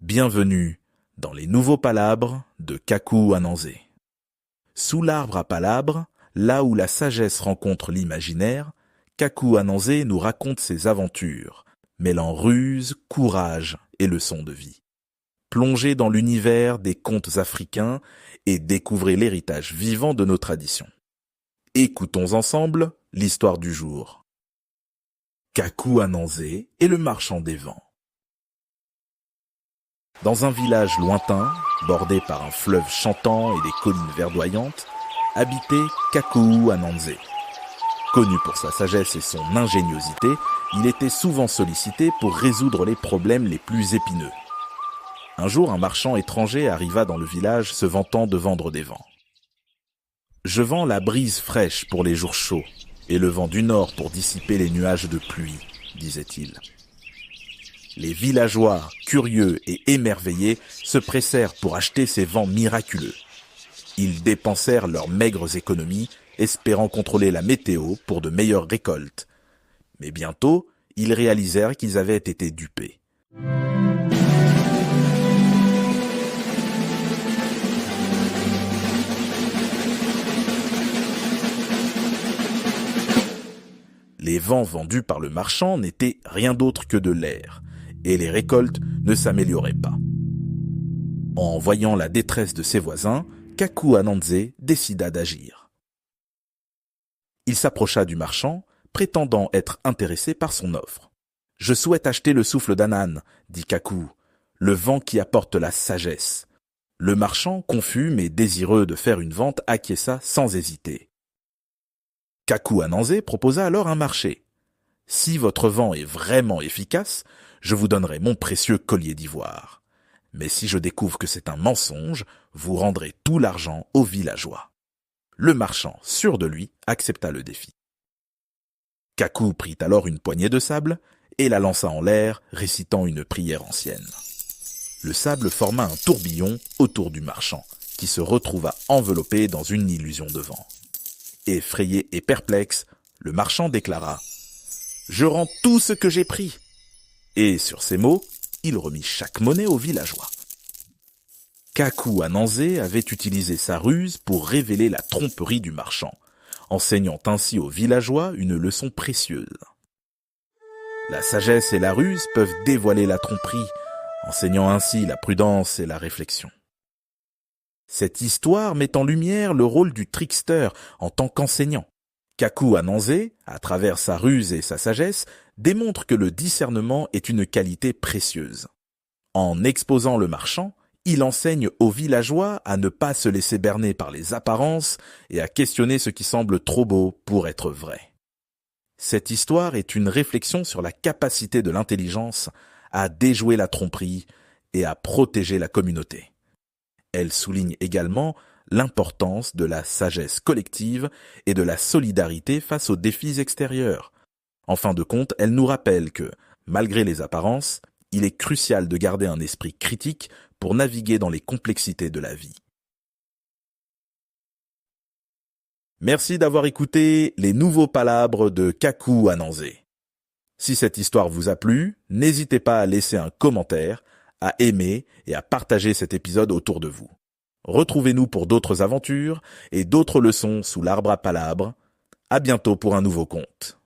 Bienvenue dans les nouveaux palabres de Kaku Ananzé. Sous l'arbre à palabres, là où la sagesse rencontre l'imaginaire, Kaku Ananzé nous raconte ses aventures, mêlant ruse, courage et leçons de vie. Plongez dans l'univers des contes africains et découvrez l'héritage vivant de nos traditions. Écoutons ensemble l'histoire du jour. Kaku Ananzé et le marchand des vents. Dans un village lointain, bordé par un fleuve chantant et des collines verdoyantes, habitait Kaku Ananzé. Connu pour sa sagesse et son ingéniosité, il était souvent sollicité pour résoudre les problèmes les plus épineux. Un jour, un marchand étranger arriva dans le village se vantant de vendre des vents. « Je vends la brise fraîche pour les jours chauds et le vent du nord pour dissiper les nuages de pluie, » disait-il. Les villageois, curieux et émerveillés, se pressèrent pour acheter ces vents miraculeux. Ils dépensèrent leurs maigres économies, espérant contrôler la météo pour de meilleures récoltes. Mais bientôt, ils réalisèrent qu'ils avaient été dupés. Les vents vendus par le marchand n'étaient rien d'autre que de l'air, et les récoltes ne s'amélioraient pas. En voyant la détresse de ses voisins, Kaku Ananzé décida d'agir. Il s'approcha du marchand, prétendant être intéressé par son offre. « Je souhaite acheter le souffle d'Anan, » dit Kaku, « le vent qui apporte la sagesse. » Le marchand, confus mais désireux de faire une vente, acquiesça sans hésiter. Kaku Ananzé proposa alors un marché. « Si votre vent est vraiment efficace, je vous donnerai mon précieux collier d'ivoire. Mais si je découvre que c'est un mensonge, vous rendrez tout l'argent aux villageois. » Le marchand, sûr de lui, accepta le défi. Kaku prit alors une poignée de sable et la lança en l'air, récitant une prière ancienne. Le sable forma un tourbillon autour du marchand, qui se retrouva enveloppé dans une illusion de vent. Effrayé et perplexe, le marchand déclara « Je rends tout ce que j'ai pris !» Et sur ces mots, il remit chaque monnaie aux villageois. Kaku Ananzé avait utilisé sa ruse pour révéler la tromperie du marchand, enseignant ainsi aux villageois une leçon précieuse. La sagesse et la ruse peuvent dévoiler la tromperie, enseignant ainsi la prudence et la réflexion. Cette histoire met en lumière le rôle du trickster en tant qu'enseignant. Kaku Ananzé, à travers sa ruse et sa sagesse, démontre que le discernement est une qualité précieuse. En exposant le marchand, il enseigne aux villageois à ne pas se laisser berner par les apparences et à questionner ce qui semble trop beau pour être vrai. Cette histoire est une réflexion sur la capacité de l'intelligence à déjouer la tromperie et à protéger la communauté. Elle souligne également l'importance de la sagesse collective et de la solidarité face aux défis extérieurs. En fin de compte, elle nous rappelle que, malgré les apparences, il est crucial de garder un esprit critique pour naviguer dans les complexités de la vie. Merci d'avoir écouté les nouveaux palabres de Kaku Ananzé. Si cette histoire vous a plu, n'hésitez pas à laisser un commentaire, à aimer et à partager cet épisode autour de vous. Retrouvez-nous pour d'autres aventures et d'autres leçons sous l'arbre à palabres. À bientôt pour un nouveau conte.